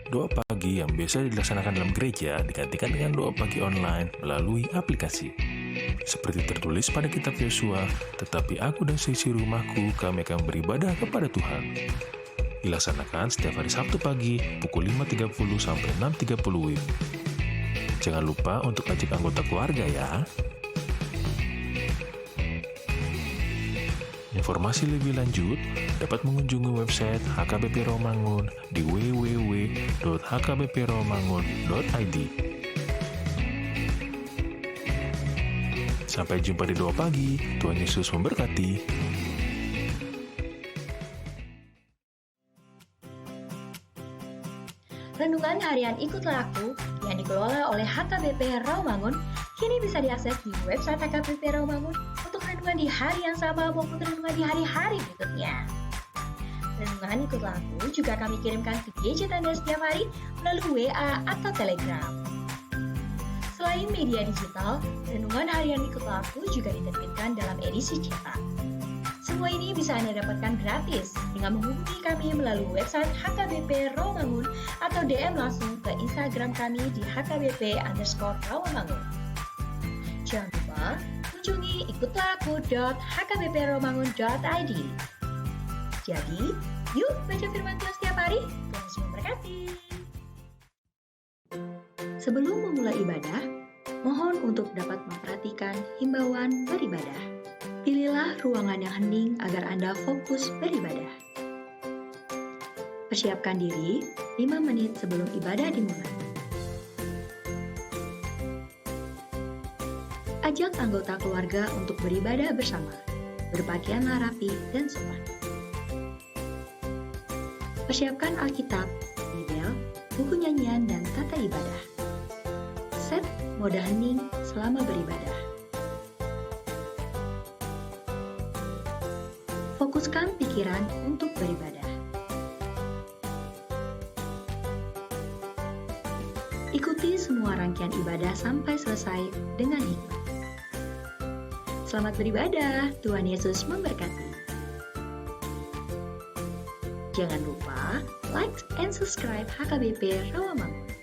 Doa pagi yang biasa dilaksanakan dalam gereja digantikan dengan doa pagi online melalui aplikasi. Seperti tertulis pada kitab Yosua, tetapi aku dan seisi rumahku kami akan beribadah kepada Tuhan. Dilaksanakan setiap hari Sabtu pagi pukul 5.30 sampai 6.30 WIB. Jangan lupa untuk ajak anggota keluarga ya. Informasi lebih lanjut dapat mengunjungi website HKBP Rawamangun di www.hkbprawamangun.id. Sampai jumpa di doa pagi. Tuhan Yesus memberkati. Renungan harian Ikutlah Aku yang dikelola oleh HKBP Rawamangun kini bisa diakses di website HKBP Rawamangun untuk renungan di hari yang sama maupun renungan di hari-hari berikutnya. Renungan Ikutlah Aku juga kami kirimkan ke gadget Anda setiap hari melalui WA atau Telegram. Selain media digital, renungan harian Ikutlah Aku juga diterbitkan dalam edisi cetak. Semua ini bisa Anda dapatkan gratis dengan menghubungi kami melalui website HKBP Rawamangun atau DM langsung ke Instagram kami di hkbp_rawamangun. Jangan lupa kunjungi ikutlahku.hkbprawamangun.id. Jadi, yuk baca firman Tuhan setiap hari. Tuhan Yesus memberkati. Sebelum memulai ibadah, mohon untuk dapat memperhatikan himbauan beribadah. Pilihlah ruangan yang hening agar Anda fokus beribadah. Persiapkan diri 5 menit sebelum ibadah dimulai. Ajak anggota keluarga untuk beribadah bersama. Berpakaianlah rapi dan sopan. Persiapkan Alkitab, Bibel, buku nyanyian, dan tata ibadah. Set mode hening selama beribadah. Fokuskan pikiran untuk beribadah. Ikuti semua rangkaian ibadah sampai selesai dengan hikmat. Selamat beribadah, Tuhan Yesus memberkati. Jangan lupa like and subscribe HKBP Rawamangun.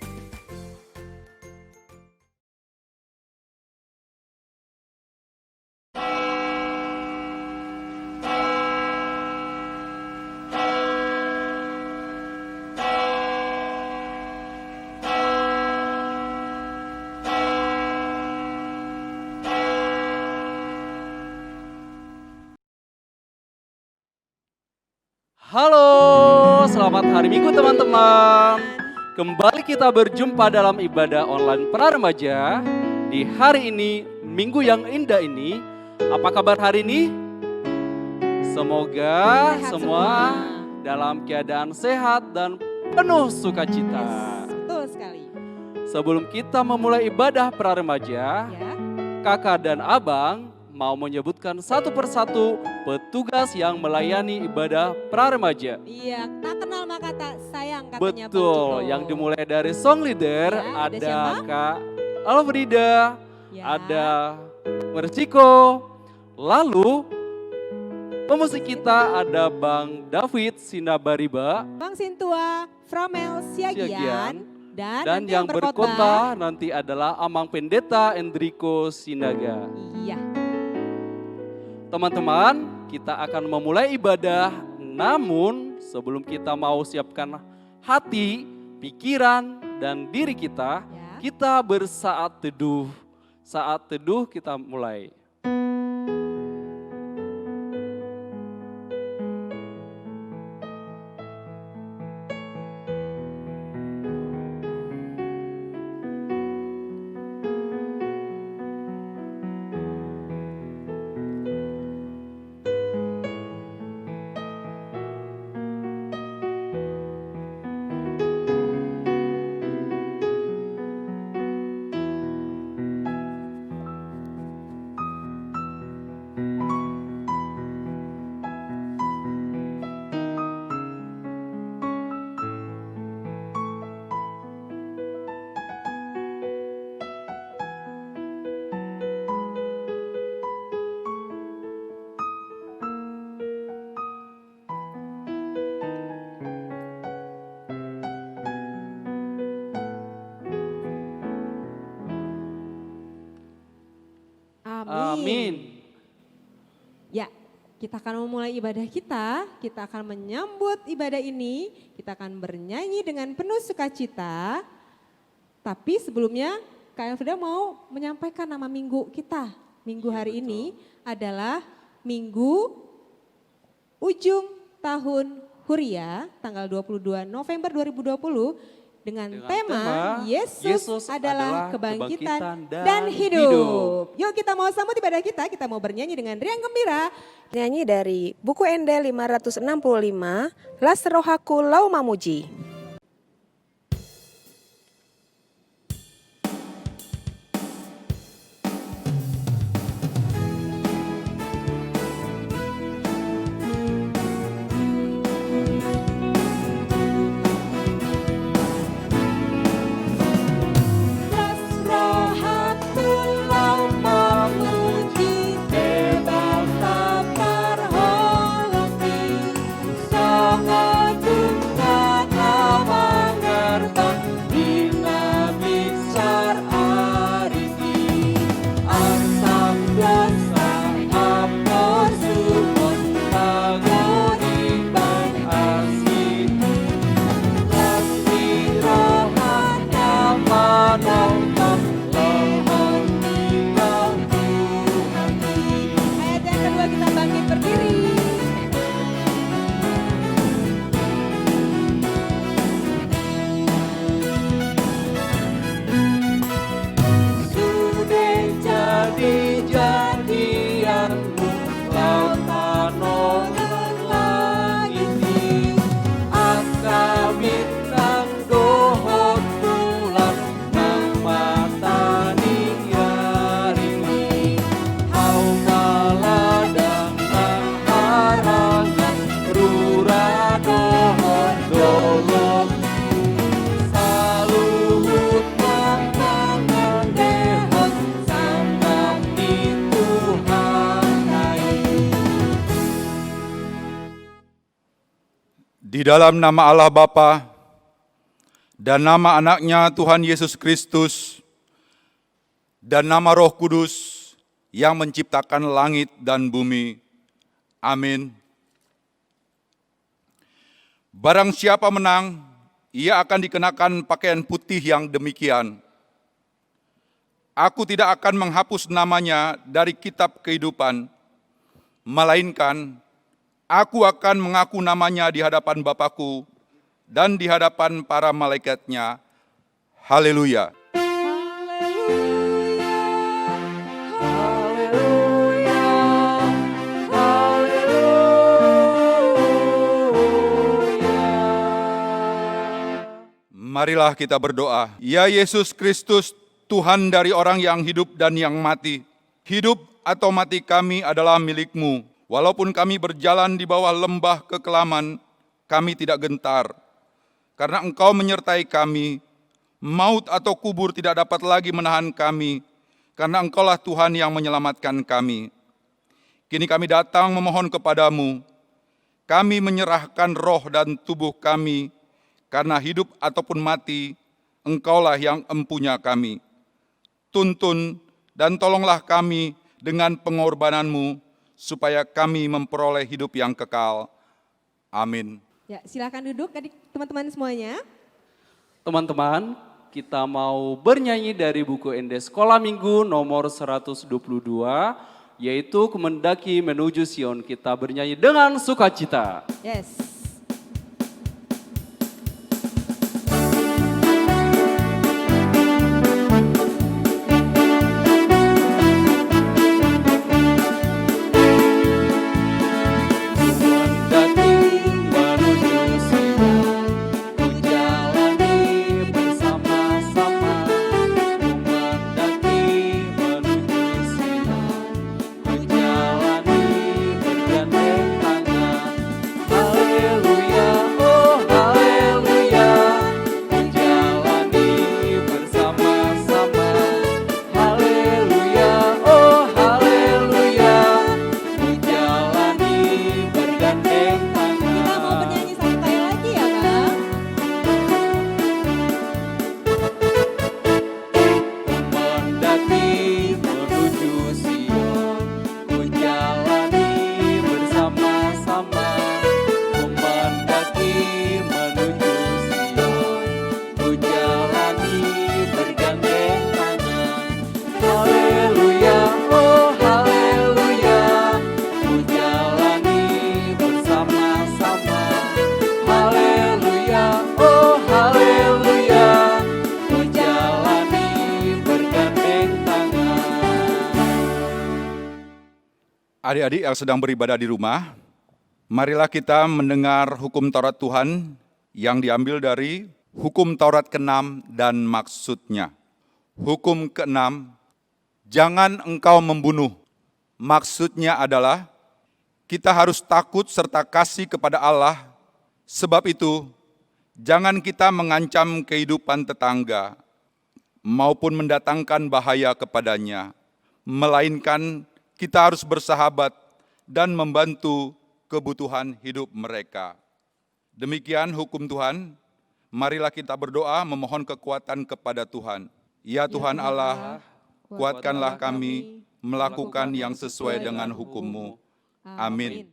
Halo, selamat hari Minggu teman-teman. Kembali kita berjumpa dalam ibadah online para remaja. Di hari ini, minggu yang indah ini, apa kabar hari ini? Semoga semua dalam keadaan sehat dan penuh sukacita. Betul sekali. Sebelum kita memulai ibadah para remaja, Ya. kakak dan abang mau menyebutkan satu persatu petugas yang melayani ibadah pra remaja. Iya, tak kenal maka tak sayang katanya Bang Betul, Ciko. yang dimulai dari song leader Ya, ada ada siapa? Kak Alfrida, Ya. ada Merciko, lalu pemusik kita ada Bang David Sinabariba, Bang Sintua, Framel Siagian, Siagian, dan dan nanti yang berkota nanti adalah Amang Pendeta Endriko Sinaga. Iya, Teman-teman, kita akan memulai ibadah, namun sebelum kita mau siapkan hati, pikiran, dan diri kita, ya. kita bersaat teduh. Saat teduh kita mulai. Amin. Ya, kita akan memulai ibadah kita akan menyambut ibadah ini, kita akan bernyanyi dengan penuh sukacita. Tapi sebelumnya Kak Elfrida mau menyampaikan nama minggu kita. Minggu hari ini adalah Minggu Ujung Tahun Huria, tanggal 22 November 2020 dengan tema Yesus adalah kebangkitan dan hidup. Yuk kita mau sambut ibadah kita mau bernyanyi dengan riang gembira. Nyanyi dari buku Ende 565, Las Rohaku Lau Mamuji. Ayat yang kedua kita bangkit berdiri. Sudah jadi jadianmu, lautan langit ini, angka bintang dohot bulan, matani yarini, hau maladang harangan, rura dohot dolong, saluhut mangangan dehot, sambang di Tuhan hai. Di dalam nama Allah Bapa dan nama anaknya Tuhan Yesus Kristus dan nama Roh Kudus yang menciptakan langit dan bumi. Amin. Barang siapa menang, ia akan dikenakan pakaian putih yang demikian. Aku tidak akan menghapus namanya dari kitab kehidupan, melainkan aku akan mengaku namanya di hadapan Bapakku dan di hadapan para malaikatnya. Haleluya. Marilah kita berdoa. Ya Yesus Kristus, Tuhan dari orang yang hidup dan yang mati. Hidup atau mati kami adalah milik-Mu. Walaupun kami berjalan di bawah lembah kekelaman, kami tidak gentar. Karena Engkau menyertai kami, maut atau kubur tidak dapat lagi menahan kami, karena Engkaulah Tuhan yang menyelamatkan kami. Kini kami datang memohon kepadamu, kami menyerahkan roh dan tubuh kami, karena hidup ataupun mati, Engkaulah yang empunya kami. Tuntun dan tolonglah kami dengan pengorbanan-Mu, supaya kami memperoleh hidup yang kekal. Amin. Ya, silakan duduk adik teman-teman semuanya. Teman-teman, kita mau bernyanyi dari buku Ende Sekolah Minggu nomor 122, yaitu Kemendaki Menuju Sion. Kita bernyanyi dengan sukacita. Yes. Haleluya. Adik-adik yang sedang beribadah di rumah, marilah kita mendengar hukum Taurat Tuhan yang diambil dari hukum Taurat ke-6 dan maksudnya. Hukum ke-6, jangan engkau membunuh. Maksudnya adalah kita harus takut serta kasih kepada Allah. Sebab itu, jangan kita mengancam kehidupan tetangga maupun mendatangkan bahaya kepadanya, melainkan kita harus bersahabat dan membantu kebutuhan hidup mereka. Demikian hukum Tuhan. Marilah kita berdoa memohon kekuatan kepada Tuhan. Ya Tuhan Allah, kuatkanlah kami melakukan yang sesuai dengan hukum-Mu. Amin.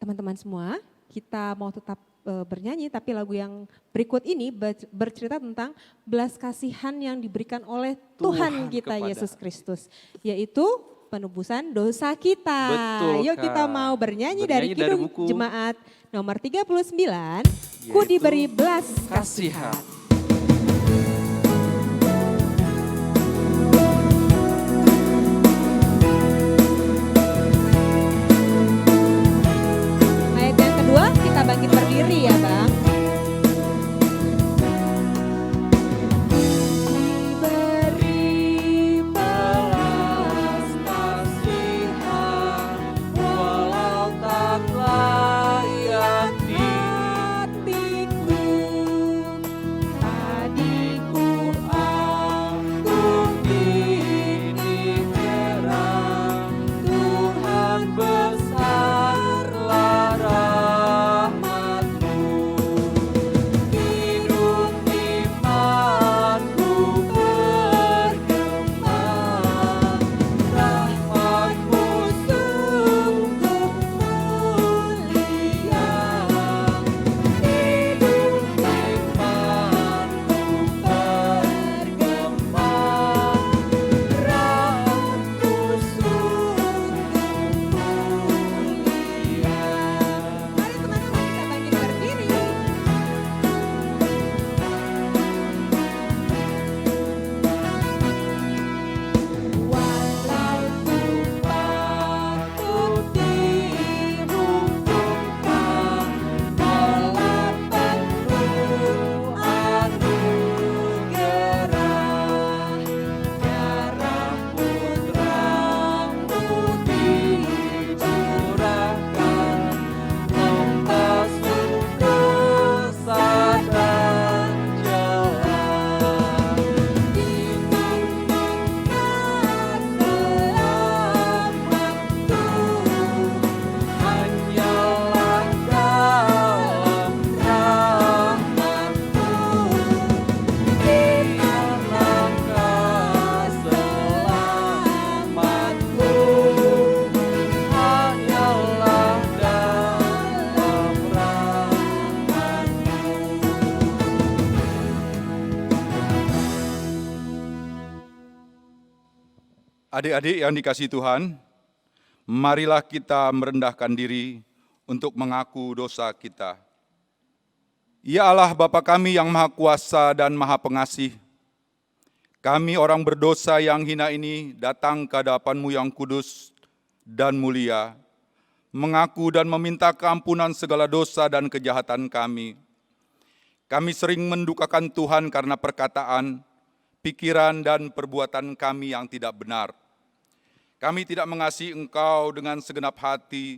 Teman-teman semua, kita mau tetap bernyanyi, tapi lagu yang berikut ini bercerita tentang belas kasihan yang diberikan oleh Tuhan kita Yesus Kristus, yaitu penebusan dosa kita. Betul, Yuk kita Kak. mau bernyanyi Bernyanyi dari dari Kidung buku Jemaat nomor 39, Ku Yaitu diberi belas Kasihan. Ayat yang kedua, kita bangkit berdiri ya Bang. Diberi belas kasihan, walau tak layak di hatiku, adikku aku ini terang, Tuhan besarlah rahmat-Mu. Hidup imanku bergema, rahmat-Mu sungguh mulia. Hidup imanku bergema, rahmat-Mu sungguh mulia. Mari teman-teman kita bangkit berdiri. Walau ku patut dihukum, malah penuh anugerah, darah putra-Mu dicurahkan, membasuh dosa dan celah. Hanyalah dalam rahmat-Mu, hanyalah selamat-Mu, hanyalah dalam rahmat-Mu. Adik-adik yang dikasihi Tuhan, marilah kita merendahkan diri untuk mengaku dosa kita. Ya Allah Bapa kami yang Maha Kuasa dan Maha Pengasih, kami orang berdosa yang hina ini datang ke hadapan-Mu yang kudus dan mulia, mengaku dan meminta keampunan segala dosa dan kejahatan kami. Kami sering mendukakan Tuhan karena perkataan, pikiran, dan perbuatan kami yang tidak benar. Kami tidak mengasihi Engkau dengan segenap hati,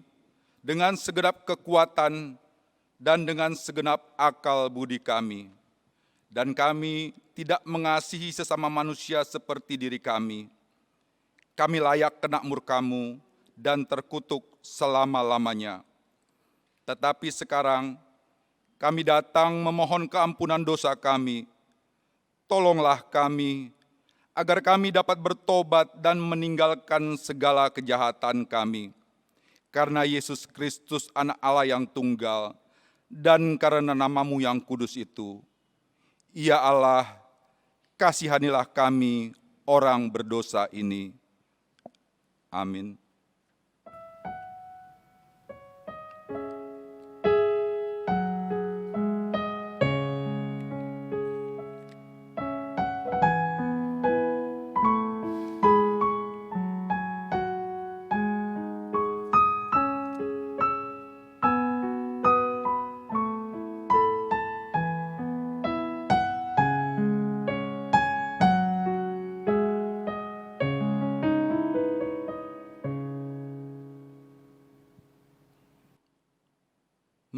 dengan segenap kekuatan, dan dengan segenap akal budi kami. Dan kami tidak mengasihi sesama manusia seperti diri kami. Kami layak kena murka-Mu dan terkutuk selama-lamanya. Tetapi sekarang kami datang memohon keampunan dosa kami. Tolonglah kami, agar kami dapat bertobat dan meninggalkan segala kejahatan kami. Karena Yesus Kristus Anak Allah yang tunggal, dan karena nama-Mu yang kudus itu. Ya Allah, kasihanilah kami orang berdosa ini. Amin.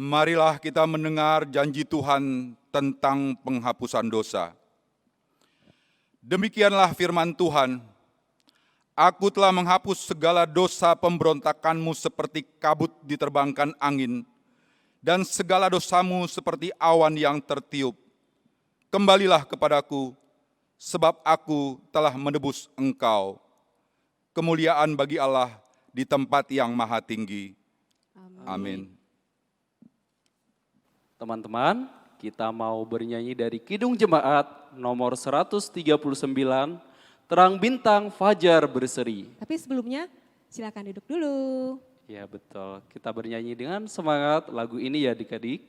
Marilah kita mendengar janji Tuhan tentang penghapusan dosa. Demikianlah firman Tuhan, Aku telah menghapus segala dosa pemberontakanmu seperti kabut diterbangkan angin, dan segala dosamu seperti awan yang tertiup. Kembalilah kepadaku, sebab aku telah menebus engkau. Kemuliaan bagi Allah di tempat yang maha tinggi. Amin. Teman-teman, kita mau bernyanyi dari Kidung Jemaat nomor 139, Terang Bintang Fajar Berseri. Tapi sebelumnya silakan duduk dulu. Ya betul, kita bernyanyi dengan semangat lagu ini ya adik-adik.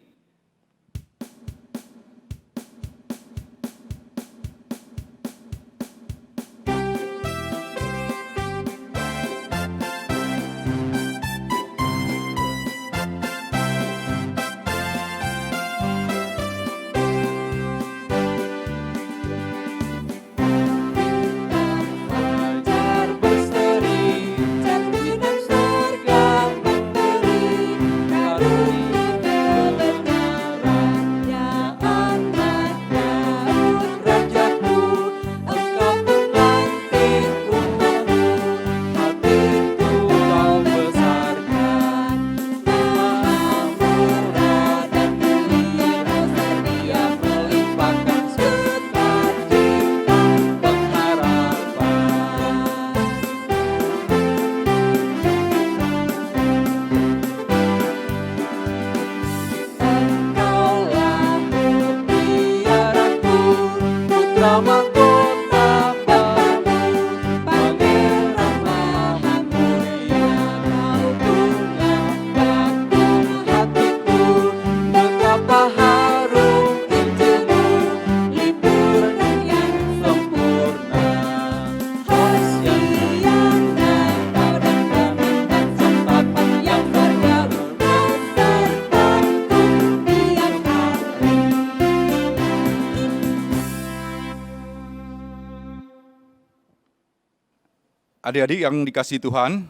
Adik-adik yang dikasihi Tuhan,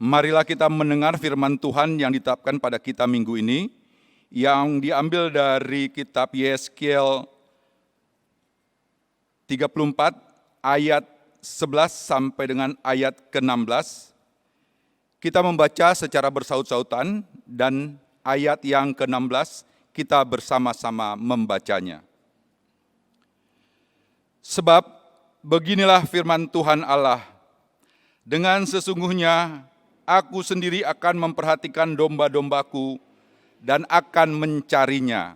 marilah kita mendengar firman Tuhan yang ditetapkan pada kita minggu ini, yang diambil dari kitab Yeskiel 34 ayat 11 sampai dengan ayat ke-16. Kita membaca secara bersaut-sautan dan ayat yang ke-16 kita bersama-sama membacanya. Sebab beginilah firman Tuhan Allah, dengan sesungguhnya aku sendiri akan memperhatikan domba-dombaku dan akan mencarinya.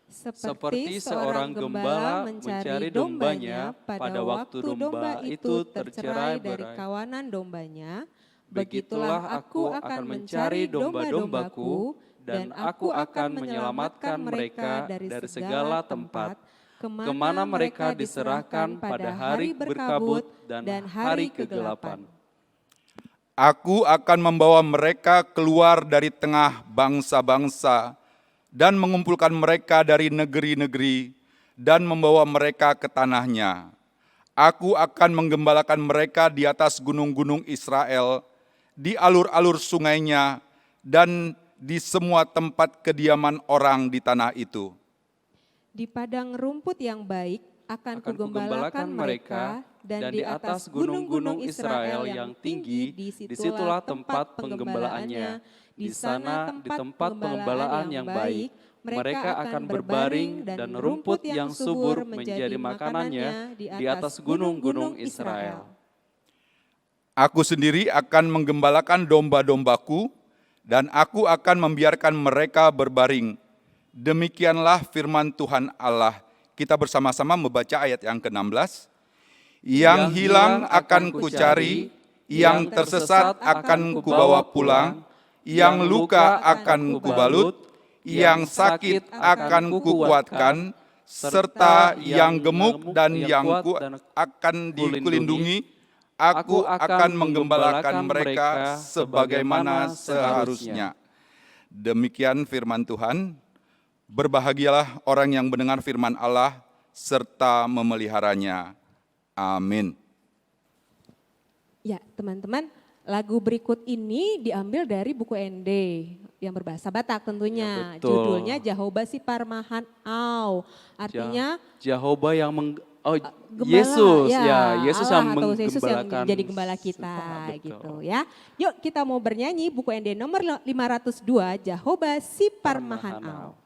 Seperti seorang gembala mencari dombanya pada waktu domba itu tercerai dari kawanan dombanya, begitulah aku akan mencari domba-dombaku dan aku akan menyelamatkan mereka dari segala tempat kemana mereka diserahkan pada hari berkabut dan hari kegelapan. Aku akan membawa mereka keluar dari tengah bangsa-bangsa dan mengumpulkan mereka dari negeri-negeri dan membawa mereka ke tanahnya. Aku akan menggembalakan mereka di atas gunung-gunung Israel, di alur-alur sungainya, dan di semua tempat kediaman orang di tanah itu. Di padang rumput yang baik akan kugembalakan mereka, dan di atas gunung-gunung Israel yang tinggi, disitulah tempat penggembalaannya. Di sana, di tempat penggembalaan yang baik, mereka akan berbaring dan rumput yang subur menjadi makanannya di atas gunung-gunung Israel. Aku sendiri akan menggembalakan domba-dombaku, dan aku akan membiarkan mereka berbaring. Demikianlah firman Tuhan Allah. Kita bersama-sama membaca ayat yang ke-16. Yang hilang akan kucari, yang tersesat akan kubawa pulang, yang luka akan kubalut, yang sakit akan kukuatkan, serta yang gemuk dan yang kuat akan dikulindungi. Aku akan menggembalakan mereka sebagaimana seharusnya. Demikian firman Tuhan. Berbahagialah orang yang mendengar firman Allah serta memeliharanya. Amin. Ya, teman-teman, lagu berikut ini diambil dari buku ND yang berbahasa Batak tentunya. Ya, betul. Judulnya Jahoba Si Parmahan Au. Artinya Jehovah yang gembala, Yesus ya, Yesus Allah yang atau Yesus yang menggembalakan menjadi gembala kita betul. gitu ya. Yuk kita mau bernyanyi buku ND nomor 502 Jahoba Si Parmahan Au.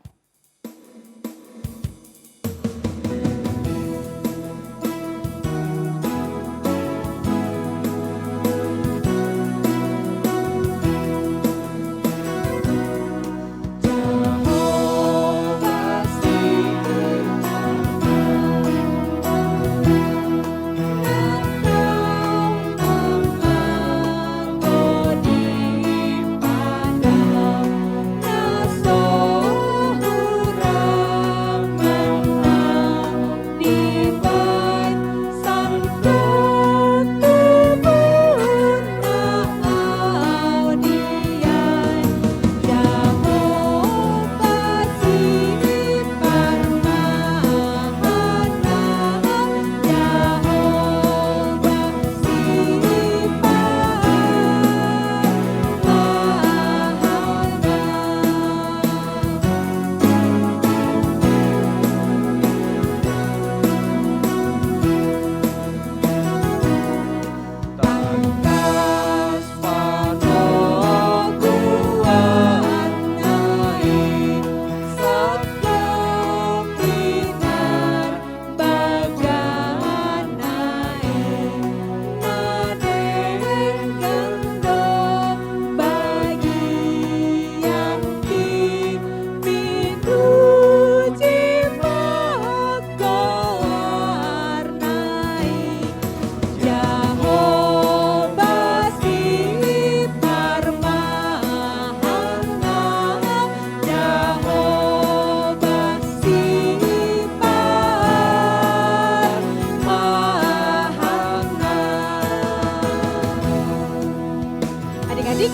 Adik-adik,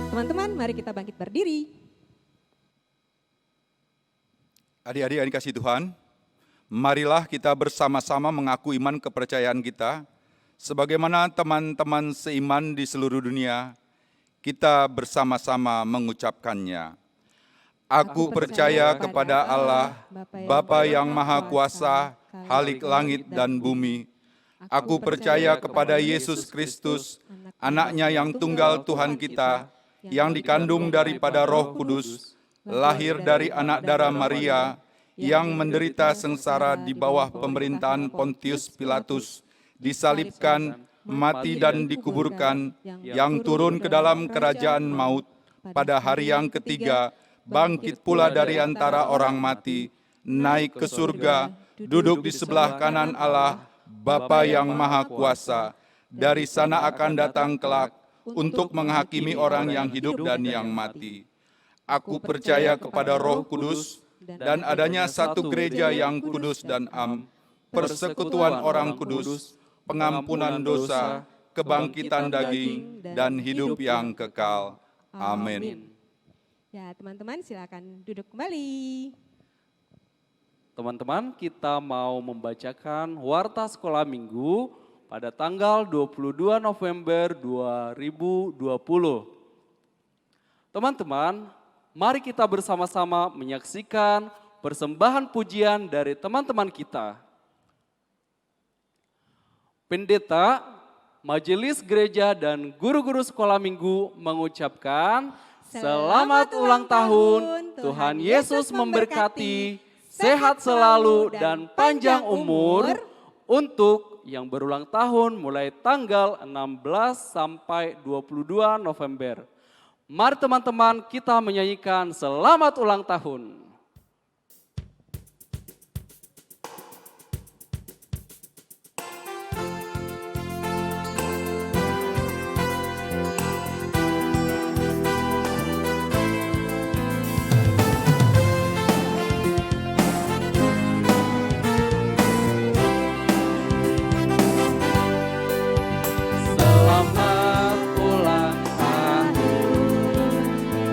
teman-teman mari kita bangkit berdiri. Adik-adik yang dikasihi Tuhan, marilah kita bersama-sama mengaku iman kepercayaan kita, sebagaimana teman-teman seiman di seluruh dunia, kita bersama-sama mengucapkannya. Aku percaya kepada Allah, Bapa yang Maha Kuasa, Khalik langit dan bumi. Aku percaya kepada Yesus Kristus, Anaknya yang tunggal Tuhan kita, yang dikandung daripada Roh Kudus, lahir dari anak darah Maria, yang menderita sengsara di bawah pemerintahan Pontius Pilatus, disalibkan, mati dan dikuburkan, yang turun ke dalam kerajaan maut, pada hari yang ketiga, bangkit pula dari antara orang mati, naik ke surga, duduk di sebelah kanan Allah, Bapa yang Maha Kuasa. Dari sana akan datang kelak untuk menghakimi orang yang hidup dan yang mati. Aku percaya kepada Roh Kudus dan adanya satu gereja yang kudus dan am, persekutuan orang kudus, pengampunan dosa, kebangkitan daging, dan hidup yang kekal. Amin. Ya, teman-teman silakan duduk kembali. Teman-teman, kita mau membacakan Warta Sekolah Minggu pada tanggal 22 November 2020. Teman-teman, mari kita bersama-sama menyaksikan persembahan pujian dari teman-teman kita. Pendeta, majelis gereja dan guru-guru sekolah minggu mengucapkan selamat ulang tahun, Tuhan Yesus memberkati, sehat selalu dan panjang umur untuk yang berulang tahun mulai tanggal 16 sampai 22 November. Mari teman-teman kita menyanyikan selamat ulang tahun.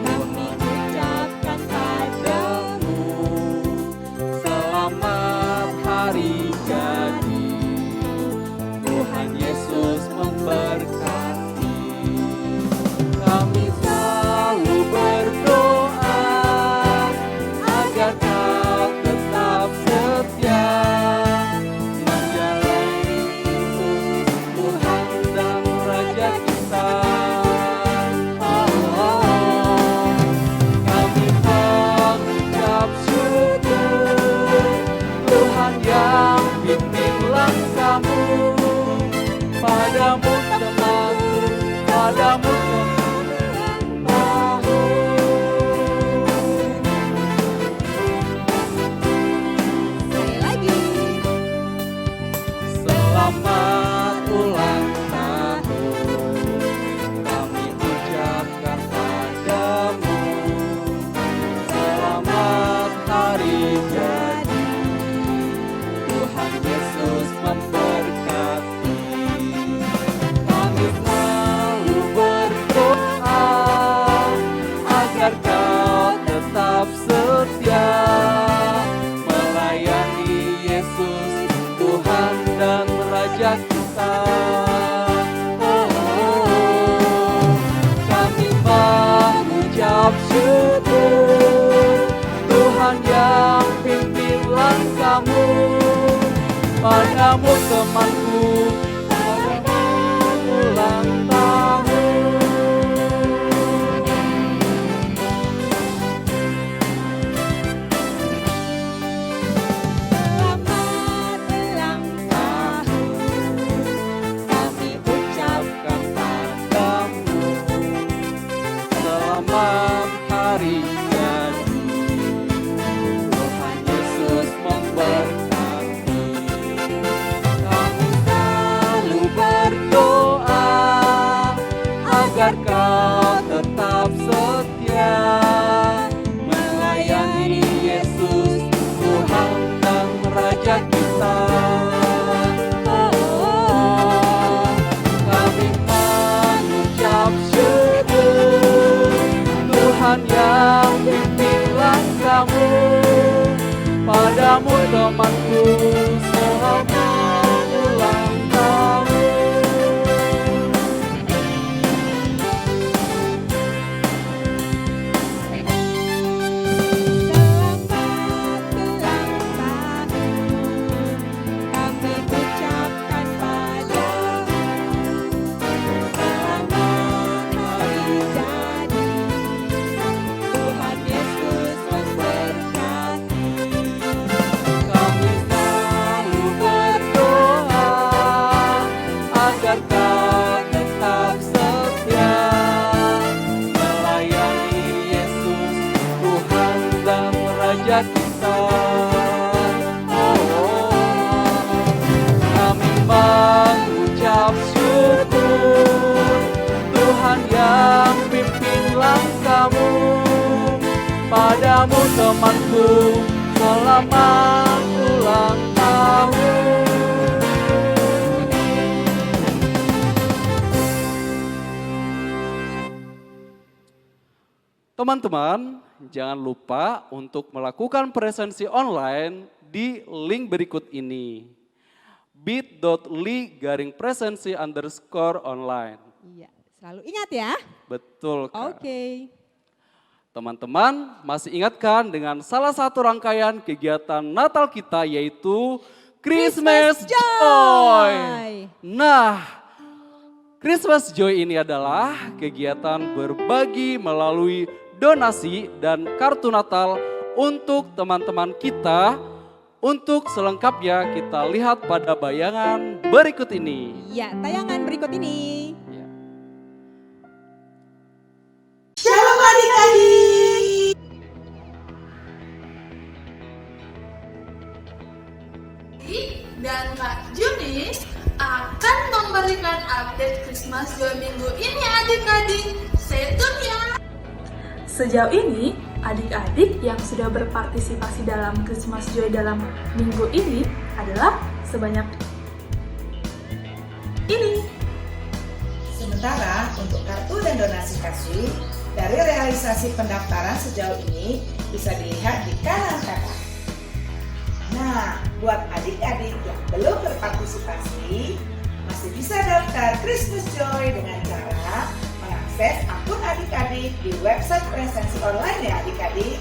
Kami ucapkan pada Tuhan yang pimpin langkahmu, padamu temanku, padamu temanku. Sekali lagi. Selamat ulang tahun, kami ucapkan padamu. Selamat hari jadi, Tuhan Yesus memberkati. Kami selalu berdoa agar kau tetap setia melayani Yesus, Tuhan dan Raja kita. Kami mengucap syukur, Tuhan yang pimpin langkahmu, padamu temanku, padamu ulang tahun. Selamat ulang tahun, kami ucapkan Padamu, selamat hari jadi, Tuhan Yesus memberkati. Kami selalu berdoa agar kau tetap setia melayani Yesus, Tuhan dan Raja kita. Kami mengucap syukur, Tuhan yang pimpin langkahmu, padamu temanku, selamat ulang tahun. Selamat ulang tahun, kami ucapkan padamu. Selamat hari jadi, Tuhan Yesus memberkati. Kami selalu berdoa agar kau tetap setia melayani Yesus, Tuhan dan Raja kita. Kami mengucap syukur, Tuhan yang pimpin langkahmu, padamu temanku, selamat ulang tahun. Teman-teman, jangan lupa untuk melakukan presensi online di link berikut ini. bit.ly/presensi_online. Iya, selalu ingat ya. Betul kan? Oke. Teman-teman masih ingatkan dengan salah satu rangkaian kegiatan Natal kita yaitu Christmas Joy. Nah, Christmas Joy ini adalah kegiatan berbagi melalui donasi dan kartu Natal untuk teman-teman kita. Untuk selengkapnya kita lihat pada bayangan berikut ini. Ya, tayangan berikut ini. Ya. Shalom adik-adik. Dan Kak Juni akan memberikan update Christmas Joy minggu ini adik-adik. Stay tune ya. Sejauh ini, adik-adik yang sudah berpartisipasi dalam Christmas Joy dalam minggu ini adalah sebanyak ini. Sementara untuk kartu dan donasi kasih, dari realisasi pendaftaran sejauh ini bisa dilihat di kanan kanan. Nah, buat adik-adik yang belum berpartisipasi, masih bisa daftar Christmas Joy dengan cara mengakses akun adik-adik di website presensi online ya adik-adik.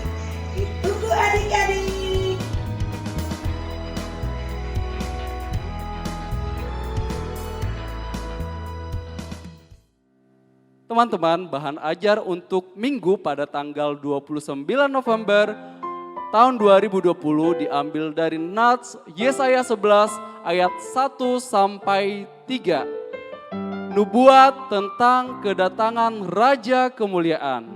Ditunggu adik-adik. Teman-teman, bahan ajar untuk minggu pada tanggal 29 November tahun 2020 diambil dari Nats Yesaya 11 ayat 1 sampai 3. Nubuat tentang kedatangan Raja Kemuliaan.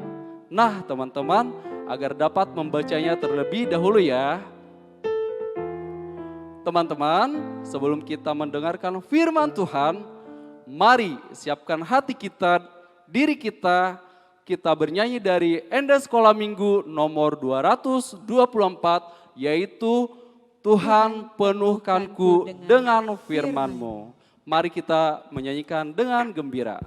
Nah teman-teman, agar dapat membacanya terlebih dahulu ya. Teman-teman, sebelum kita mendengarkan firman Tuhan, mari siapkan hati kita, diri kita bernyanyi dari Enda Sekolah Minggu nomor 224, yaitu Tuhan penuhkanku dengan firman-Mu. Mari kita menyanyikan dengan gembira.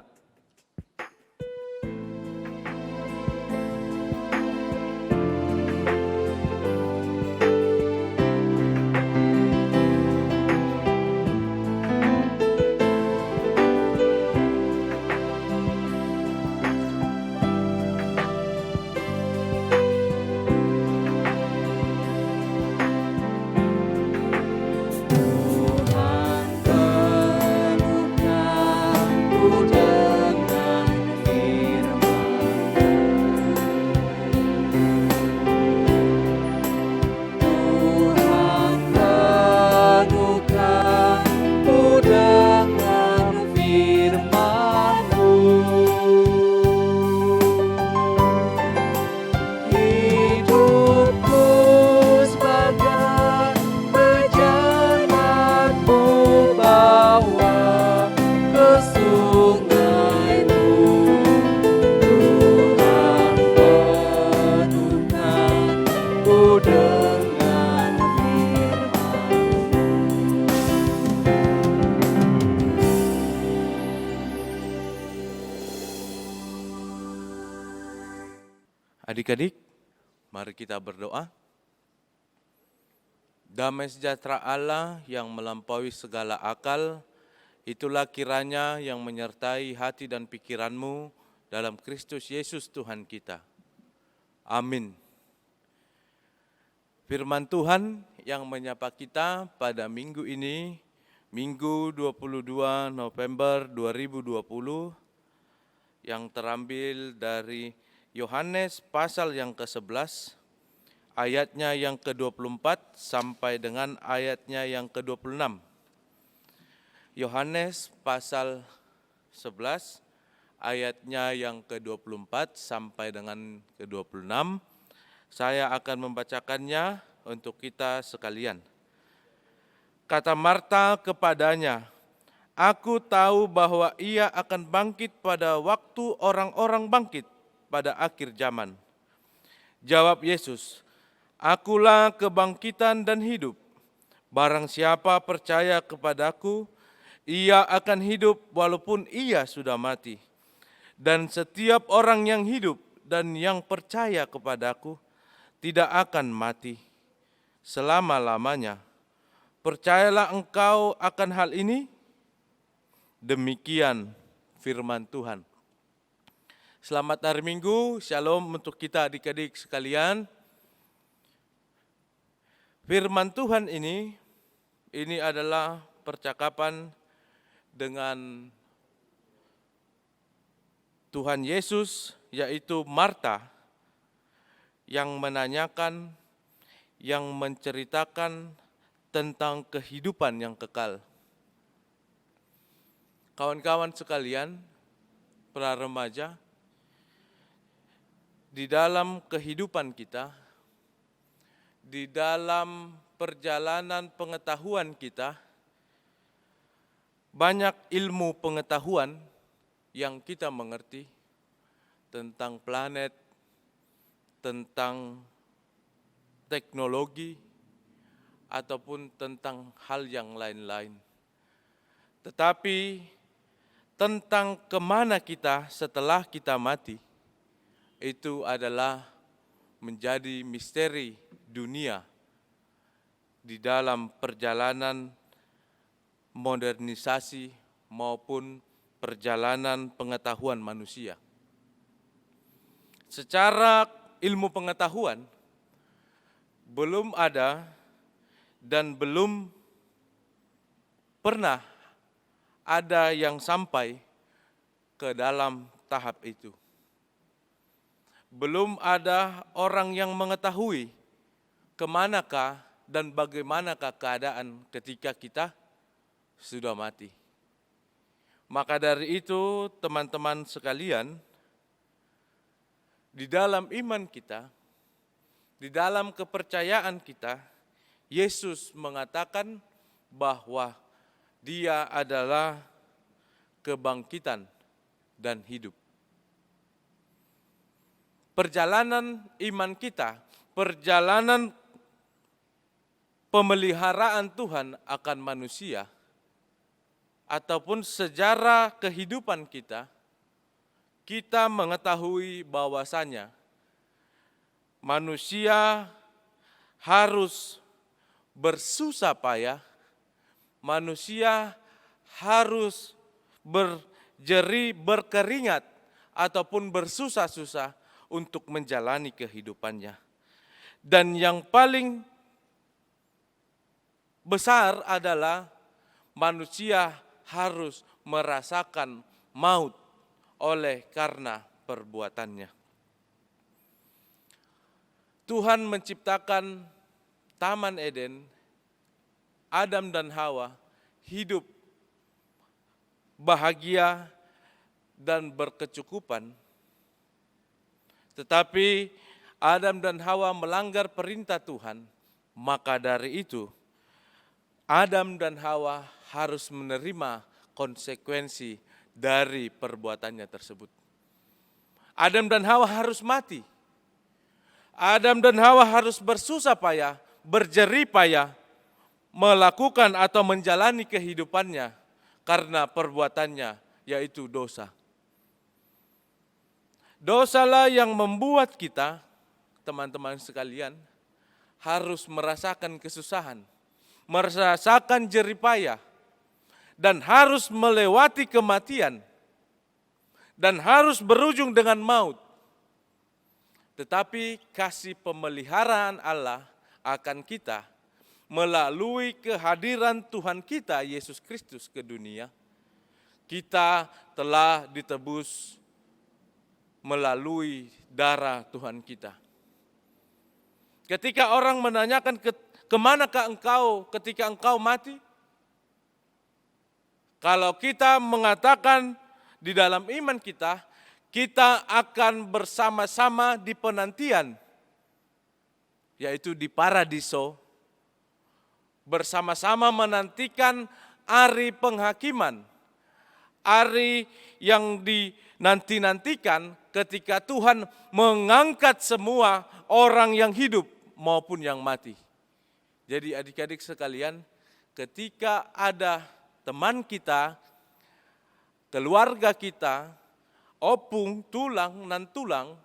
Adik-adik, mari kita berdoa. Damai sejahtera Allah yang melampaui segala akal, itulah kiranya yang menyertai hati dan pikiranmu dalam Kristus Yesus Tuhan kita. Amin. Firman Tuhan yang menyapa kita pada minggu ini, Minggu 22 November 2020, yang terambil dari Yohanes pasal yang ke-11, ayatnya yang ke-24 sampai dengan ayatnya yang ke-26. Yohanes pasal 11, ayatnya yang ke-24 sampai dengan ke-26. Saya akan membacakannya untuk kita sekalian. Kata Marta kepadanya, "Aku tahu bahwa ia akan bangkit pada waktu orang-orang bangkit pada akhir zaman." Jawab Yesus, "Akulah kebangkitan dan hidup. Barang siapa percaya kepadaku, ia akan hidup walaupun ia sudah mati. Dan setiap orang yang hidup dan yang percaya kepadaku tidak akan mati selama-lamanya. Percayalah engkau akan hal ini?" Demikian firman Tuhan. Selamat hari Minggu, shalom untuk kita adik-adik sekalian. Firman Tuhan ini adalah percakapan dengan Tuhan Yesus, yaitu Marta, yang menanyakan, yang menceritakan tentang kehidupan yang kekal. Kawan-kawan sekalian, para remaja, di dalam kehidupan kita, di dalam perjalanan pengetahuan kita, banyak ilmu pengetahuan yang kita mengerti tentang planet, tentang teknologi, ataupun tentang hal yang lain-lain. Tetapi tentang kemana kita setelah kita mati, itu adalah menjadi misteri dunia di dalam perjalanan modernisasi maupun perjalanan pengetahuan manusia. Secara ilmu pengetahuan, belum ada dan belum pernah ada yang sampai ke dalam tahap itu. Belum ada orang yang mengetahui kemanakah dan bagaimanakah keadaan ketika kita sudah mati. Maka dari itu, teman-teman sekalian, di dalam iman kita, di dalam kepercayaan kita, Yesus mengatakan bahwa Dia adalah kebangkitan dan hidup. Perjalanan iman kita, perjalanan pemeliharaan Tuhan akan manusia, ataupun sejarah kehidupan kita, kita mengetahui bahwasanya manusia harus bersusah payah, manusia harus berkeringat ataupun bersusah-susah untuk menjalani kehidupannya. Dan yang paling besar adalah manusia harus merasakan maut oleh karena perbuatannya. Tuhan menciptakan Taman Eden, Adam dan Hawa hidup bahagia dan berkecukupan. Tetapi Adam dan Hawa melanggar perintah Tuhan, maka dari itu Adam dan Hawa harus menerima konsekuensi dari perbuatannya tersebut. Adam dan Hawa harus mati. Adam dan Hawa harus bersusah payah, berjerih payah, melakukan atau menjalani kehidupannya karena perbuatannya, yaitu dosa. Dosalah yang membuat kita, teman-teman sekalian, harus merasakan kesusahan, merasakan jerih payah, dan harus melewati kematian, dan harus berujung dengan maut. Tetapi kasih pemeliharaan Allah akan kita melalui kehadiran Tuhan kita Yesus Kristus ke dunia, kita telah ditebus melalui darah Tuhan kita. Ketika orang menanyakan kemanakah engkau ketika engkau mati? Kalau kita mengatakan di dalam iman kita, kita akan bersama-sama di penantian, yaitu di paradiso, bersama-sama menantikan hari penghakiman, hari yang dinanti-nantikan ketika Tuhan mengangkat semua orang yang hidup maupun yang mati. Jadi adik-adik sekalian, ketika ada teman kita, keluarga kita, opung, tulang, dan tulang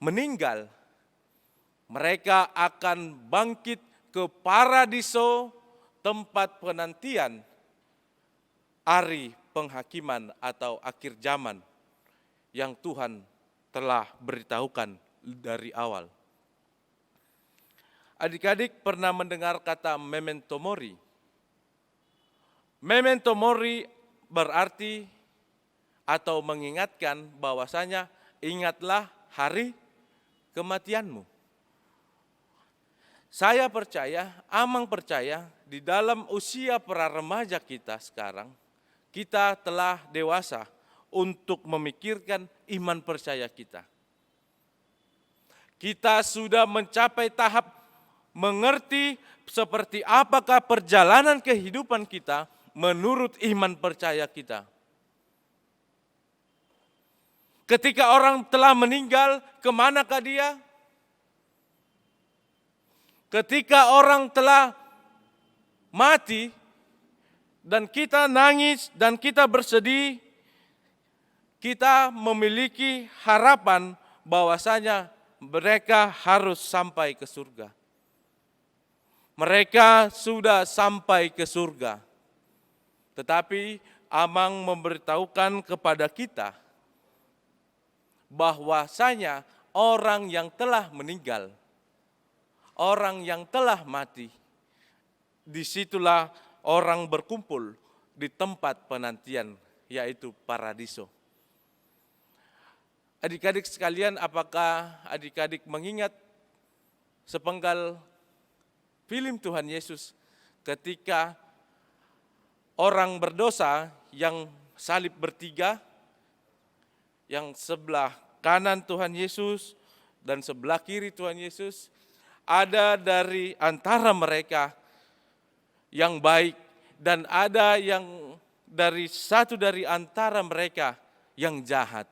meninggal, mereka akan bangkit ke paradiso, tempat penantian hari penghakiman atau akhir zaman yang Tuhan telah beritahukan dari awal. Adik-adik pernah mendengar kata memento mori? Memento mori berarti atau mengingatkan bahwasanya ingatlah hari kematianmu. Saya percaya, Amang percaya, di dalam usia para remaja kita sekarang, kita telah dewasa untuk memikirkan iman percaya kita. Kita sudah mencapai tahap mengerti seperti apakah perjalanan kehidupan kita menurut iman percaya kita. Ketika orang telah meninggal, kemanakah dia? Ketika orang telah mati, dan kita nangis, dan kita bersedih, kita memiliki harapan bahwasanya mereka harus sampai ke surga. Mereka sudah sampai ke surga. Tetapi Amang memberitahukan kepada kita, bahwasanya orang yang telah meninggal, orang yang telah mati, disitulah orang berkumpul di tempat penantian, yaitu paradiso. Adik-adik sekalian, apakah adik-adik mengingat sepenggal film Tuhan Yesus ketika orang berdosa yang salib bertiga, yang sebelah kanan Tuhan Yesus dan sebelah kiri Tuhan Yesus, ada dari antara mereka yang baik dan ada yang satu dari antara mereka yang jahat.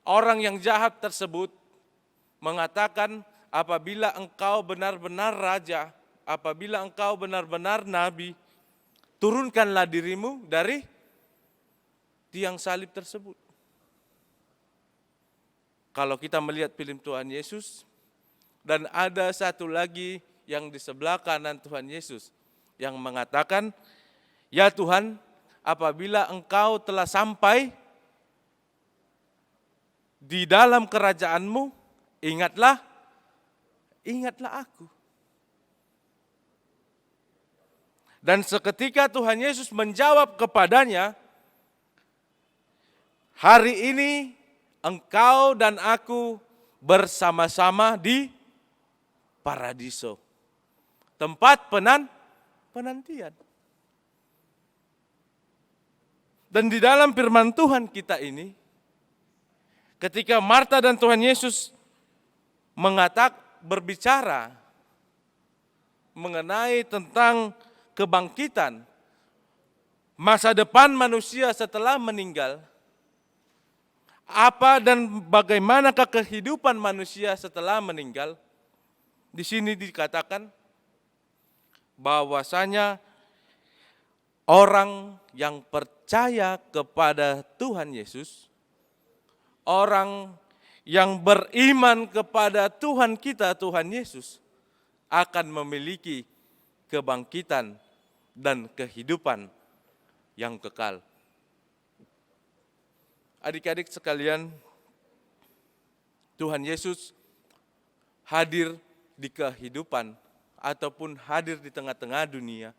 Orang yang jahat tersebut mengatakan, apabila engkau benar-benar raja, apabila engkau benar-benar nabi, turunkanlah dirimu dari tiang salib tersebut. Kalau kita melihat film Tuhan Yesus, dan ada satu lagi yang di sebelah kanan Tuhan Yesus yang mengatakan, ya Tuhan, apabila engkau telah sampai di dalam kerajaan-Mu, ingatlah aku. Dan seketika Tuhan Yesus menjawab kepadanya, hari ini engkau dan aku bersama-sama di paradiso, tempat penantian. Dan di dalam firman Tuhan kita ini, ketika Marta dan Tuhan Yesus berbicara mengenai tentang kebangkitan, masa depan manusia setelah meninggal, apa dan bagaimanakah kehidupan manusia setelah meninggal, di sini dikatakan bahwasanya orang yang percaya kepada Tuhan Yesus, orang yang beriman kepada Tuhan kita, Tuhan Yesus, akan memiliki kebangkitan dan kehidupan yang kekal. Adik-adik sekalian, Tuhan Yesus hadir di kehidupan ataupun hadir di tengah-tengah dunia.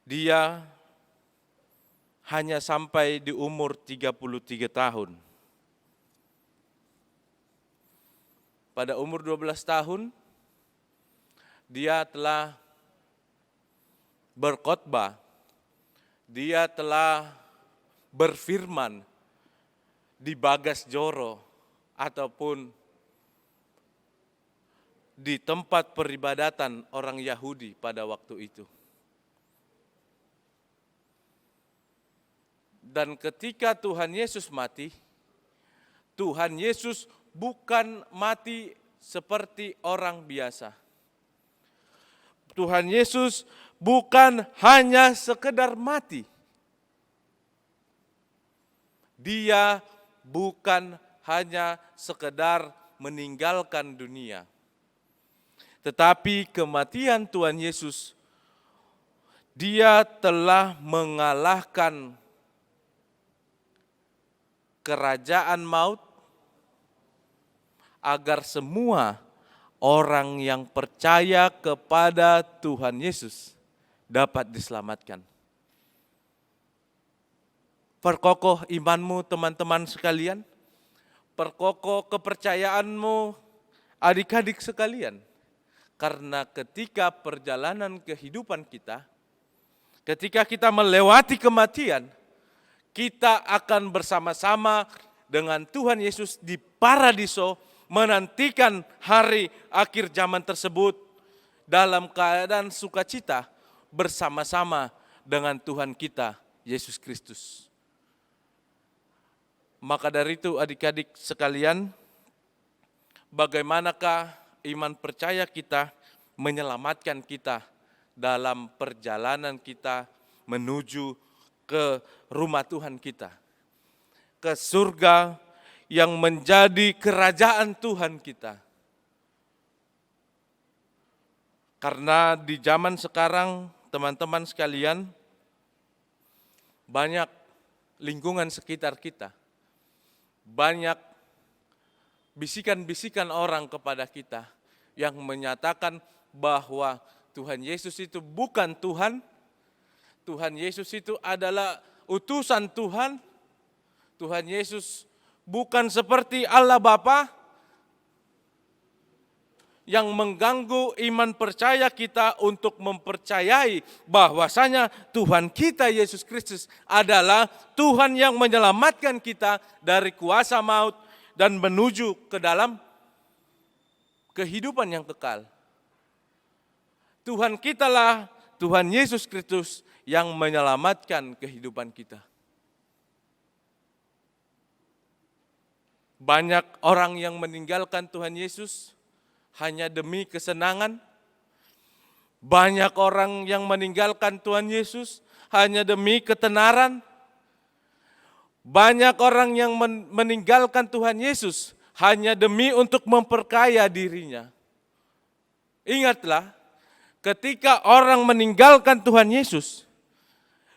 Dia hanya sampai di umur 33 tahun. Pada umur 12 tahun, dia telah berkhotbah, dia telah berfirman di Bagas Joro ataupun di tempat peribadatan orang Yahudi pada waktu itu. Dan ketika Tuhan Yesus mati, Tuhan Yesus bukan mati seperti orang biasa. Tuhan Yesus bukan hanya sekedar mati. Dia bukan hanya sekedar meninggalkan dunia. Tetapi kematian Tuhan Yesus, Dia telah mengalahkan kerajaan maut, agar semua orang yang percaya kepada Tuhan Yesus dapat diselamatkan. Perkokoh imanmu teman-teman sekalian, perkokoh kepercayaanmu adik-adik sekalian. Karena ketika perjalanan kehidupan kita, ketika kita melewati kematian, kita akan bersama-sama dengan Tuhan Yesus di paradiso, menantikan hari akhir zaman tersebut dalam keadaan sukacita bersama-sama dengan Tuhan kita, Yesus Kristus. Maka dari itu adik-adik sekalian, bagaimanakah iman percaya kita menyelamatkan kita dalam perjalanan kita menuju ke rumah Tuhan kita, ke surga yang menjadi kerajaan Tuhan kita. Karena di zaman sekarang, teman-teman sekalian, banyak lingkungan sekitar kita, banyak bisikan-bisikan orang kepada kita yang menyatakan bahwa Tuhan Yesus itu bukan Tuhan, Tuhan Yesus itu adalah utusan Tuhan, Tuhan Yesus bukan seperti Allah Bapa yang mengganggu iman percaya kita untuk mempercayai bahwasanya Tuhan kita Yesus Kristus adalah Tuhan yang menyelamatkan kita dari kuasa maut dan menuju ke dalam kehidupan yang kekal. Tuhan kitalah Tuhan Yesus Kristus yang menyelamatkan kehidupan kita. Banyak orang yang meninggalkan Tuhan Yesus hanya demi kesenangan. Banyak orang yang meninggalkan Tuhan Yesus hanya demi ketenaran. Banyak orang yang meninggalkan Tuhan Yesus hanya demi untuk memperkaya dirinya. Ingatlah, ketika orang meninggalkan Tuhan Yesus,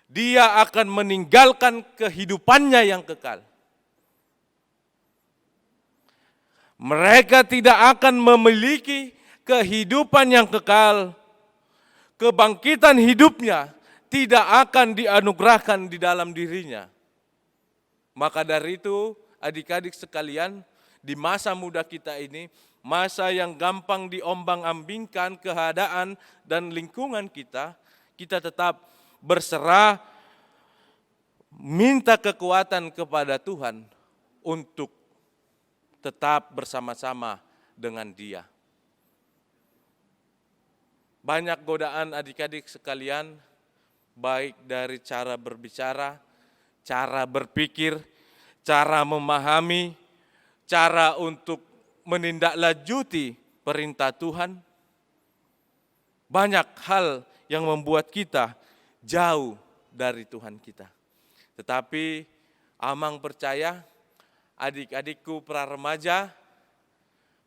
dia akan meninggalkan kehidupannya yang kekal. Mereka tidak akan memiliki kehidupan yang kekal. Kebangkitan hidupnya tidak akan dianugerahkan di dalam dirinya. Maka dari itu, adik-adik sekalian, di masa muda kita ini, masa yang gampang diombang-ambingkan keadaan dan lingkungan kita, kita tetap berserah, minta kekuatan kepada Tuhan untuk tetap bersama-sama dengan Dia. Banyak godaan adik-adik sekalian, baik dari cara berbicara, cara berpikir, cara memahami, cara untuk menindaklanjuti perintah Tuhan. Banyak hal yang membuat kita jauh dari Tuhan kita. Tetapi Amang percaya, adik-adikku para remaja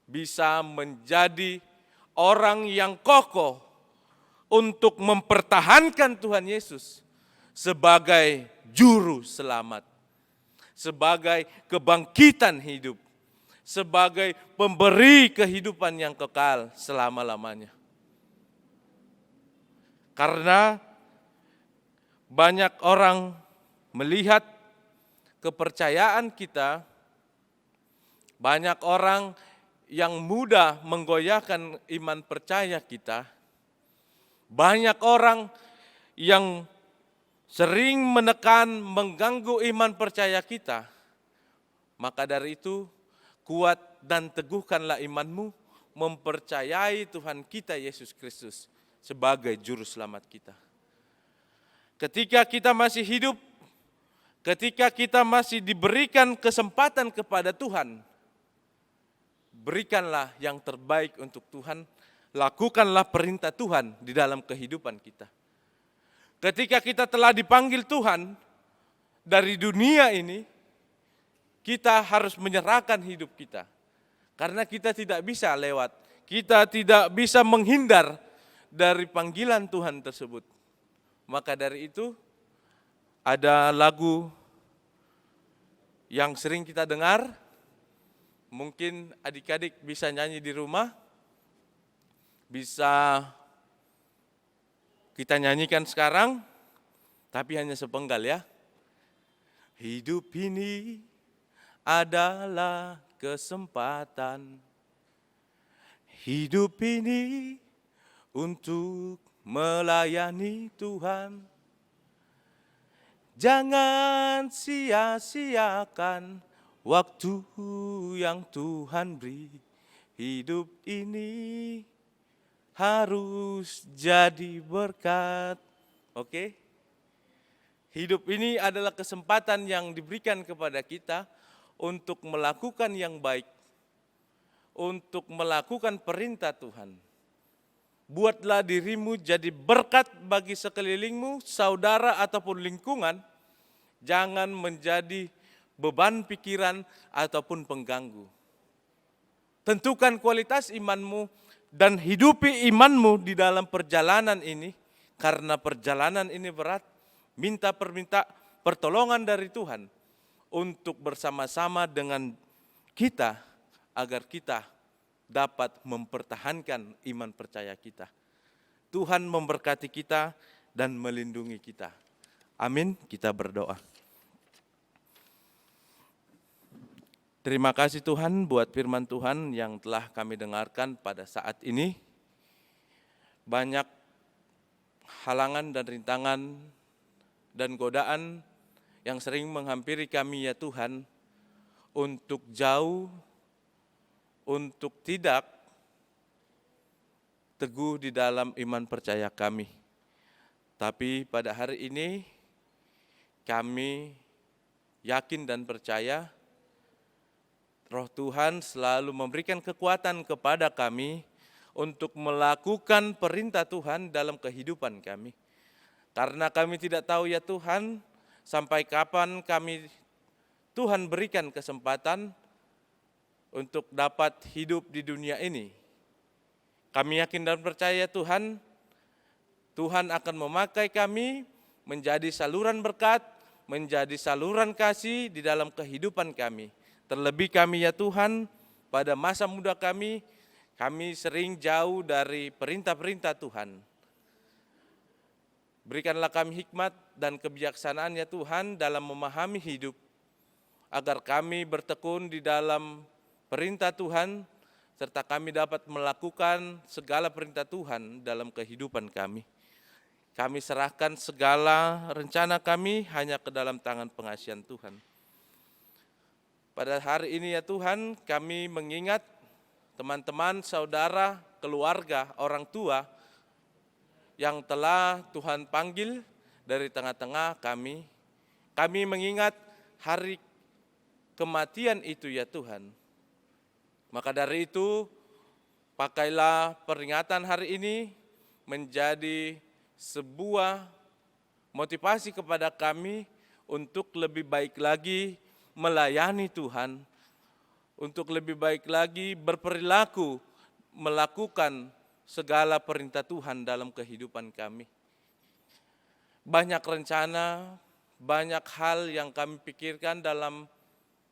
bisa menjadi orang yang kokoh untuk mempertahankan Tuhan Yesus sebagai juru selamat, sebagai kebangkitan hidup, sebagai pemberi kehidupan yang kekal selama-lamanya. Karena banyak orang melihat kepercayaan kita, banyak orang yang mudah menggoyahkan iman percaya kita, banyak orang yang sering menekan, mengganggu iman percaya kita. Maka dari itu, kuat dan teguhkanlah imanmu, mempercayai Tuhan kita Yesus Kristus sebagai juru selamat kita. Ketika kita masih hidup, ketika kita masih diberikan kesempatan kepada Tuhan, berikanlah yang terbaik untuk Tuhan, lakukanlah perintah Tuhan di dalam kehidupan kita. Ketika kita telah dipanggil Tuhan dari dunia ini, kita harus menyerahkan hidup kita. Karena kita tidak bisa lewat, kita tidak bisa menghindar dari panggilan Tuhan tersebut. Maka dari itu, ada lagu yang sering kita dengar, mungkin adik-adik bisa nyanyi di rumah, bisa kita nyanyikan sekarang, tapi hanya sepenggal ya. Hidup ini adalah kesempatan, hidup ini untuk melayani Tuhan. Jangan sia-siakan waktu yang Tuhan beri. Hidup ini harus jadi berkat. Oke? Hidup ini adalah kesempatan yang diberikan kepada kita untuk melakukan yang baik, untuk melakukan perintah Tuhan. Buatlah dirimu jadi berkat bagi sekelilingmu, saudara ataupun lingkungan. Jangan menjadi beban pikiran ataupun pengganggu. Tentukan kualitas imanmu dan hidupi imanmu di dalam perjalanan ini. Karena perjalanan ini berat, minta pertolongan dari Tuhan untuk bersama-sama dengan kita agar kita dapat mempertahankan iman percaya kita. Tuhan memberkati kita dan melindungi kita. Amin, kita berdoa. Terima kasih Tuhan buat firman Tuhan yang telah kami dengarkan pada saat ini. Banyak halangan dan rintangan dan godaan yang sering menghampiri kami ya Tuhan, untuk jauh, untuk tidak teguh di dalam iman percaya kami. Tapi pada hari ini kami yakin dan percaya Roh Tuhan selalu memberikan kekuatan kepada kami untuk melakukan perintah Tuhan dalam kehidupan kami. Karena kami tidak tahu ya Tuhan, sampai kapan kami Tuhan berikan kesempatan untuk dapat hidup di dunia ini. Kami yakin dan percaya Tuhan, Tuhan akan memakai kami menjadi saluran berkat, menjadi saluran kasih di dalam kehidupan kami. Terlebih kami ya Tuhan, pada masa muda kami sering jauh dari perintah-perintah Tuhan. Berikanlah kami hikmat dan kebijaksanaan ya Tuhan dalam memahami hidup, agar kami bertekun di dalam perintah Tuhan, serta kami dapat melakukan segala perintah Tuhan dalam kehidupan kami. Kami serahkan segala rencana kami hanya ke dalam tangan pengasihan Tuhan. Pada hari ini ya Tuhan, kami mengingat teman-teman, saudara, keluarga, orang tua yang telah Tuhan panggil dari tengah-tengah kami. Kami mengingat hari kematian itu ya Tuhan. Maka dari itu, pakailah peringatan hari ini menjadi sebuah motivasi kepada kami untuk lebih baik lagi melayani Tuhan, untuk lebih baik lagi berperilaku, melakukan segala perintah Tuhan dalam kehidupan kami. Banyak rencana, banyak hal yang kami pikirkan dalam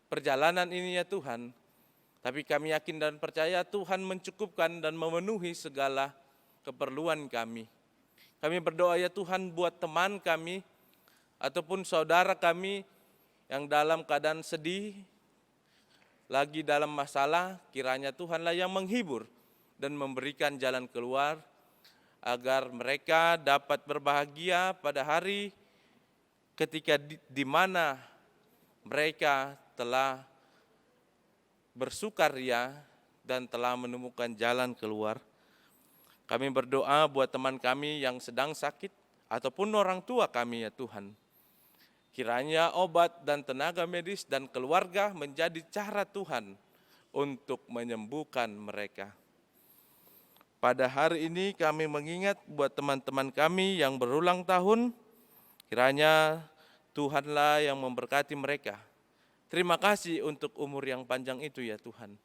perjalanan ini ya Tuhan. Tapi kami yakin dan percaya Tuhan mencukupkan dan memenuhi segala keperluan kami. Kami berdoa ya Tuhan buat teman kami ataupun saudara kami yang dalam keadaan sedih, lagi dalam masalah, kiranya Tuhanlah yang menghibur dan memberikan jalan keluar agar mereka dapat berbahagia pada hari ketika di mana mereka telah bersukaria dan telah menemukan jalan keluar. Kami berdoa buat teman kami yang sedang sakit ataupun orang tua kami ya Tuhan. Kiranya obat dan tenaga medis dan keluarga menjadi cara Tuhan untuk menyembuhkan mereka. Pada hari ini kami mengingat buat teman-teman kami yang berulang tahun, kiranya Tuhanlah yang memberkati mereka. Terima kasih untuk umur yang panjang itu ya Tuhan.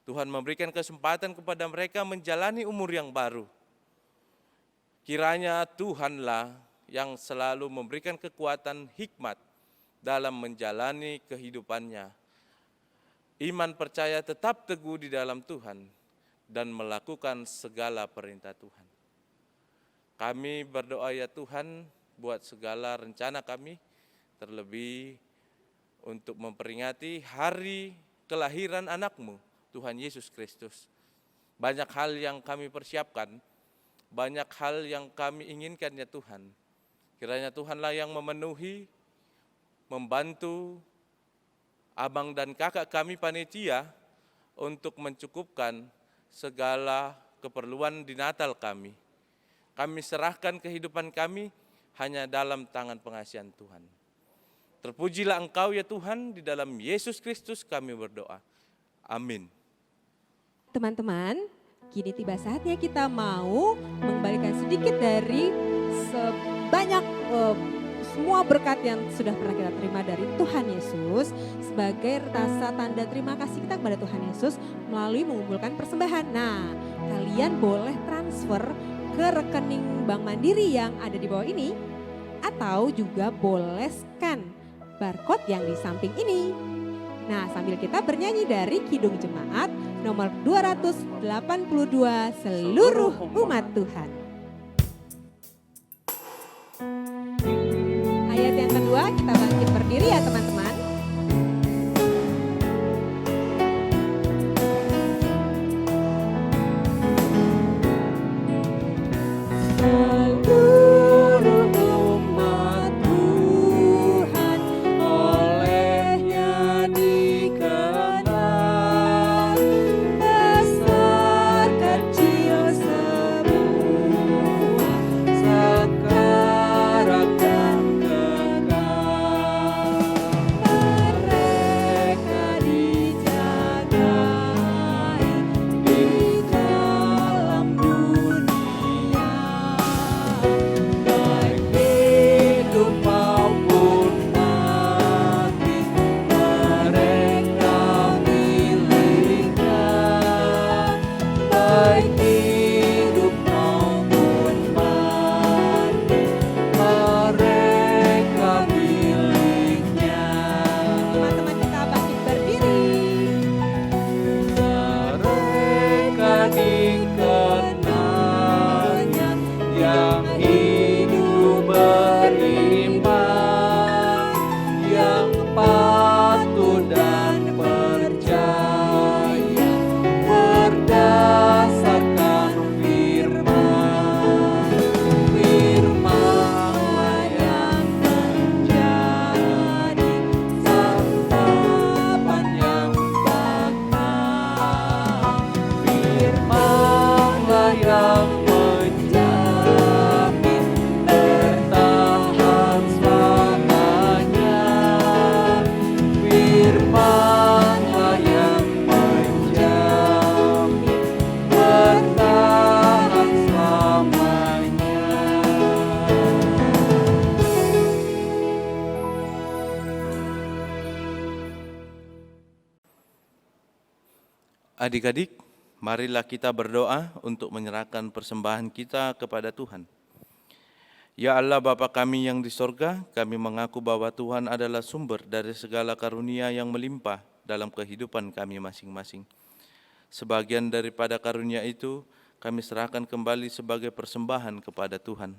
Tuhan memberikan kesempatan kepada mereka menjalani umur yang baru. Kiranya Tuhanlah yang selalu memberikan kekuatan hikmat dalam menjalani kehidupannya. Iman percaya tetap teguh di dalam Tuhan dan melakukan segala perintah Tuhan. Kami berdoa ya Tuhan buat segala rencana kami, terlebih untuk memperingati hari kelahiran anak-Mu, Tuhan Yesus Kristus. Banyak hal yang kami persiapkan, banyak hal yang kami inginkan ya Tuhan. Kiranya Tuhanlah yang memenuhi, membantu abang dan kakak kami panitia untuk mencukupkan segala keperluan di Natal kami. Kami serahkan kehidupan kami hanya dalam tangan pengasihan Tuhan. Terpujilah Engkau ya Tuhan, di dalam Yesus Kristus kami berdoa. Amin. Teman-teman, kini tiba saatnya kita mau mengembalikan sedikit dari sebanyak semua berkat yang sudah pernah kita terima dari Tuhan Yesus sebagai rasa tanda terima kasih kita kepada Tuhan Yesus melalui mengumpulkan persembahan. Nah, kalian boleh transfer ke rekening Bank Mandiri yang ada di bawah ini atau juga boleh scan barcode yang di samping ini. Nah, sambil kita bernyanyi dari Kidung Jemaat nomor 282 seluruh umat Tuhan. Ayat yang kedua kita bangkit berdiri ya teman-teman. Adik-adik, marilah kita berdoa untuk menyerahkan persembahan kita kepada Tuhan. Ya Allah Bapa kami yang di sorga, kami mengaku bahwa Tuhan adalah sumber dari segala karunia yang melimpah dalam kehidupan kami masing-masing. Sebagian daripada karunia itu kami serahkan kembali sebagai persembahan kepada Tuhan.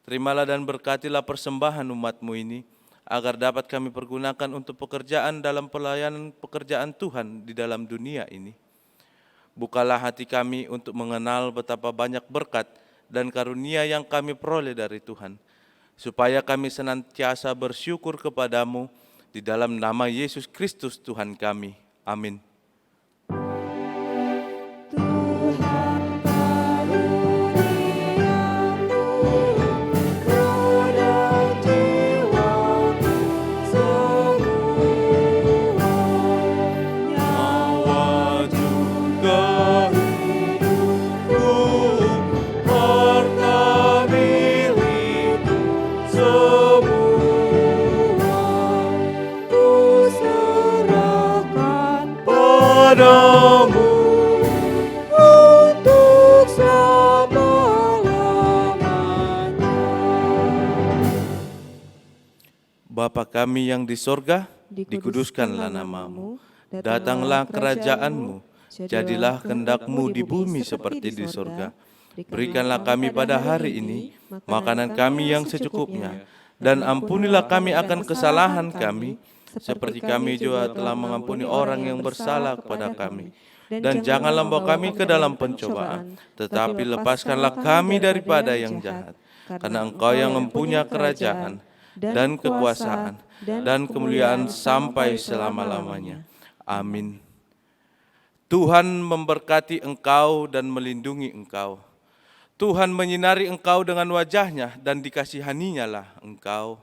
Terimalah dan berkatilah persembahan umat-Mu ini, agar dapat kami pergunakan untuk pekerjaan dalam pelayanan pekerjaan Tuhan di dalam dunia ini. Bukalah hati kami untuk mengenal betapa banyak berkat dan karunia yang kami peroleh dari Tuhan, supaya kami senantiasa bersyukur kepadamu di dalam nama Yesus Kristus Tuhan kami. Amin. Bapa kami yang di sorga, dikuduskanlah namamu, datanglah kerajaanmu, jadilah kehendak-Mu di bumi seperti di sorga. Berikanlah kami pada hari ini makanan kami yang secukupnya, dan ampunilah kami akan kesalahan kami, seperti kami juga telah mengampuni orang yang bersalah kepada kami. Dan janganlah membawa kami ke dalam pencobaan, tetapi lepaskanlah kami daripada yang jahat. Karena Engkau yang mempunyai kerajaan, dan kekuasaan, dan kemuliaan sampai selama-lamanya. Amin. Tuhan memberkati engkau dan melindungi engkau. Tuhan menyinari engkau dengan wajah-Nya dan dikasihani-Nya lah engkau.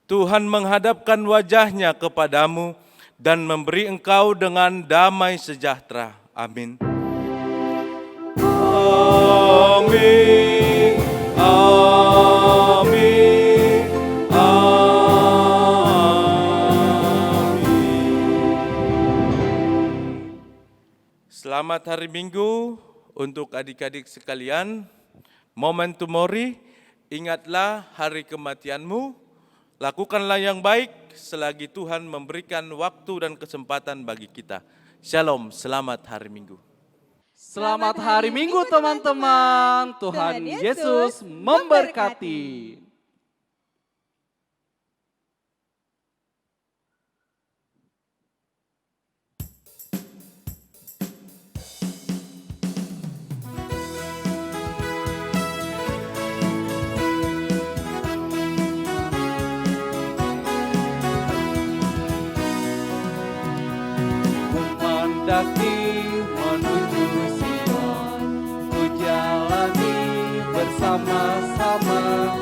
Tuhan menghadapkan wajah-Nya kepadamu dan memberi engkau dengan damai sejahtera. Amin. Amin. Amin. Selamat hari Minggu untuk adik-adik sekalian. Memento mori, ingatlah hari kematianmu. Lakukanlah yang baik selagi Tuhan memberikan waktu dan kesempatan bagi kita. Shalom, selamat hari Minggu. Selamat hari Minggu teman-teman. Tuhan Yesus memberkati. Menuju Sion, ku jalani bersama-sama.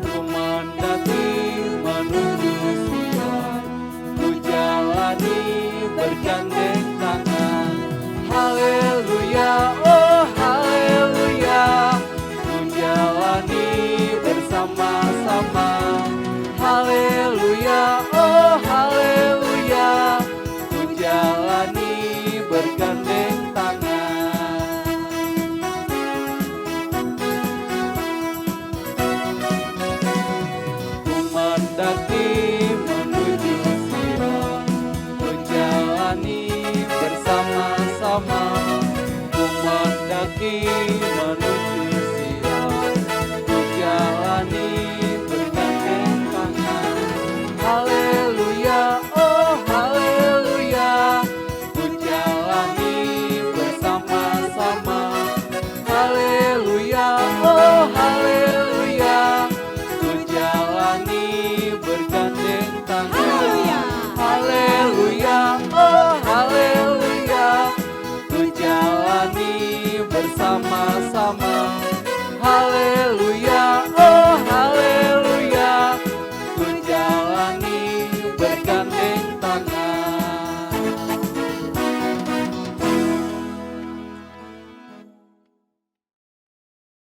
Ku mendaki menuju Sion, ku jalani bergandeng tangan. Haleluya, oh haleluya, ku jalani bersama-sama. Haleluya, oh haleluya, ku jalani bergandeng tangan. Ku mendaki menuju Sion, ku jalani bersama-sama. Ku mendaki menuju